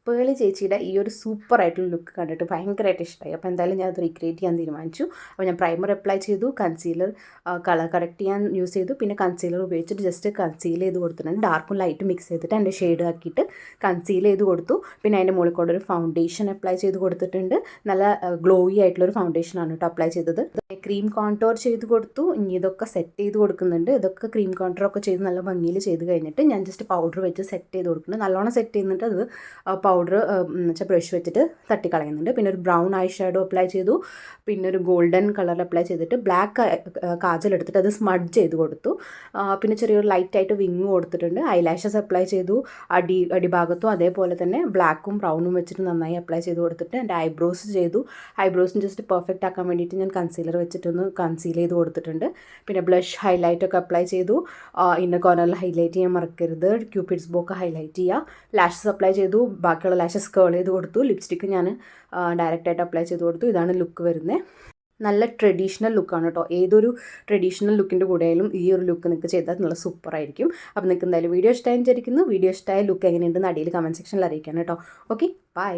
പേളി ചേച്ചിയുടെ ഈ ഒരു സൂപ്പറായിട്ടുള്ള ലുക്ക് കണ്ടിട്ട് ഭയങ്കരമായിട്ട് ഇഷ്ടമായി. അപ്പോൾ എന്തായാലും ഞാൻ അത് റീക്രിയേറ്റ് ചെയ്യാൻ തീരുമാനിച്ചു. അപ്പോൾ ഞാൻ പ്രൈമർ അപ്ലൈ ചെയ്തു, കൺസീലർ കളർ കറക്റ്റ് ചെയ്യാൻ യൂസ് ചെയ്തു, പിന്നെ കൺസീലർ ഉപയോഗിച്ചിട്ട് ജസ്റ്റ് കൺസീൽ ചെയ്ത് കൊടുത്തിട്ടുണ്ട്. ഡാർക്കും ലൈറ്റും മിക്സ് ചെയ്തിട്ട് എൻ്റെ ഷെയ്ഡ് ആക്കിയിട്ട് കൺസീൽ ചെയ്ത് കൊടുത്തു. പിന്നെ അതിൻ്റെ മുകളിൽ കൂടെ ഒരു ഫൗണ്ടേഷൻ അപ്ലൈ ചെയ്ത് കൊടുത്തിട്ടുണ്ട്. നല്ല ഗ്ലോയി ആയിട്ടുള്ളൊരു ഫൗണ്ടേഷനാണ് കേട്ടോ അപ്ലൈ ചെയ്തത്. ക്രീം കോൺടോർ ചെയ്ത് കൊടുത്തു. ഇനി ഇതൊക്കെ സെറ്റ് ചെയ്ത് കൊടുക്കുന്നുണ്ട്. ഇതൊക്കെ ക്രീം കോൺടോറൊക്കെ ചെയ്ത് നല്ല ഭംഗിയിൽ ചെയ്ത് കഴിഞ്ഞിട്ട് ഞാൻ ജസ്റ്റ് പൗഡർ വെച്ച് സെറ്റ് ചെയ്ത് കൊടുക്കുന്നുണ്ട്. നല്ലോണം സെറ്റ് ചെയ്യുന്നിട്ട് അത് പൗഡർ വെച്ചാൽ ബ്രഷ് വെച്ചിട്ട് തട്ടിക്കളയുന്നുണ്ട്. പിന്നെ ഒരു ബ്രൗൺ ഐ ഷാഡോ അപ്ലൈ ചെയ്തു. പിന്നെ ഒരു ഗോൾഡൻ കളർ അപ്ലൈ ചെയ്തിട്ട് ബ്ലാക്ക് കാജൽ എടുത്തിട്ട് അത് സ്മഡ്ജ് ചെയ്ത് കൊടുത്തു. പിന്നെ ചെറിയൊരു ലൈറ്റായിട്ട് വിങ് കൊടുത്തിട്ടുണ്ട്. ഐലാഷസ് അപ്ലൈ ചെയ്തു. അടിഭാഗത്തും അതേപോലെ തന്നെ ബ്ലാക്കും ബ്രൗണും വെച്ചിട്ട് നന്നായി അപ്ലൈ ചെയ്ത് കൊടുത്തിട്ട് എൻ്റെ ഐബ്രോസ് ചെയ്തു. ഐബ്രോസിന് ജസ്റ്റ് പെർഫെക്റ്റ് ആക്കാൻ വേണ്ടിയിട്ട് ഞാൻ കൺസീലർ വെച്ചിട്ടൊന്ന് കൺസീൽ ചെയ്ത് കൊടുത്തിട്ടുണ്ട്. പിന്നെ ബ്ലഷ് ഹൈലൈറ്റൊക്കെ അപ്ലൈ ചെയ്തു. ഇന്നർ കോർണറിൽ ഹൈലൈറ്റ് ചെയ്യാൻ മറക്കരുത്. ക്യൂപ്പിഡ്സ് ബോക്ക് ഹൈലൈറ്റ് ചെയ്യുക. ലാഷസ് അപ്ലൈ ചെയ്തു. ബാക്കിയുള്ള ലാഷസ് കേൾ ചെയ്ത് കൊടുത്തു. ലിപ്സ്റ്റിക്ക് ഞാൻ ഡയറക്റ്റായിട്ട് അപ്ലൈ ചെയ്ത് കൊടുത്തു. ഇതാണ് ലുക്ക് വരുന്നത്. നല്ല ട്രഡീഷണൽ ലുക്കാണ് കേട്ടോ. ഏതൊരു ട്രഡീഷണൽ ലുക്കിൻ്റെ കൂടെയായാലും ഈ ഒരു ലുക്ക് നിങ്ങൾക്ക് ചെയ്താൽ നല്ല സൂപ്പറായിരിക്കും. അപ്പോൾ നിങ്ങൾക്ക് എന്തായാലും വീഡിയോ ഇഷ്ടമായി വിചാരിക്കുന്നു. വീഡിയോ ഇഷ്ടമായ ലുക്ക് എങ്ങനെയുണ്ടെന്ന് അടിയിൽ കമൻറ്റ് സെക്ഷനിൽ അറിയിക്കണം കേട്ടോ. Okay, by.